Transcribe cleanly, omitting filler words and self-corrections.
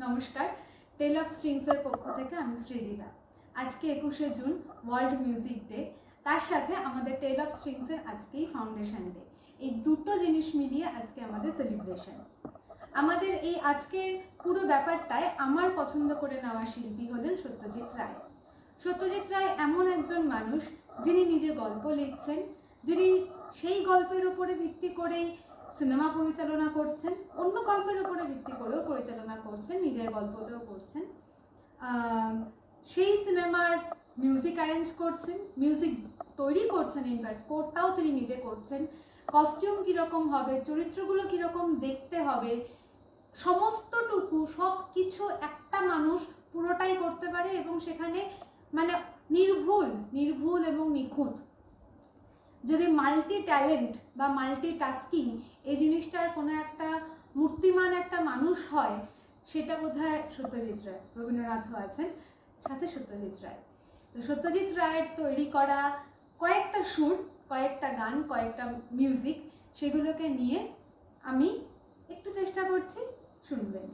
নমস্কার, টেল অফ স্ট্রিংসের পক্ষ থেকে আমি সৃজিতা। আজকে 21শে জুন ওয়ার্ল্ড মিউজিক ডে, তার সাথে আমাদের টেল অফ স্ট্রিংসের আজকেই ফাউন্ডেশন ডে। এই দুটো জিনিস মিলিয়ে আজকে আমাদের সেলিব্রেশন। আমাদের এই আজকের পুরো ব্যাপারটায় আমার পছন্দ করে নেওয়া শিল্পী হলেন সত্যজিৎ রায়। সত্যজিৎ রায় এমন একজন মানুষ যিনি নিজে গল্প লিখছেন, যিনি সেই গল্পের উপরে ভিত্তি করেই সিনেমা পরিচালনা করছেন, অন্য গল্পের উপরে ভিত্তি করেও পরিচালনা করছেন, নিজের গল্পতেও করছেন, সেই সিনেমার মিউজিক অ্যারেঞ্জ করছেন, মিউজিক তৈরি করছেন, ইনফ্যাক্ট স্কোরটাও তিনি নিজে করছেন। কস্টিউম কীরকম হবে, চরিত্রগুলো কীরকম দেখতে হবে, সমস্তটুকু সব কিছু একটা মানুষ পুরোটাই করতে পারে এবং সেখানে মানে নির্ভুল এবং নিখুঁত। যদি মাল্টি ট্যালেন্ট বা মাল্টি টাস্কিং এই জিনিসটার কোনো একটা মূর্তিমান একটা মানুষ হয়, সেটা বোধহয় সত্যজিৎ রায়। রবীন্দ্রনাথও আছেন সাথে সত্যজিৎ রায়। তো সত্যজিৎ রায়ের তৈরি করা কয়েকটা সুর, কয়েকটা গান, কয়েকটা মিউজিক, সেগুলোকে নিয়ে আমি একটু চেষ্টা করছি, শুনবেন।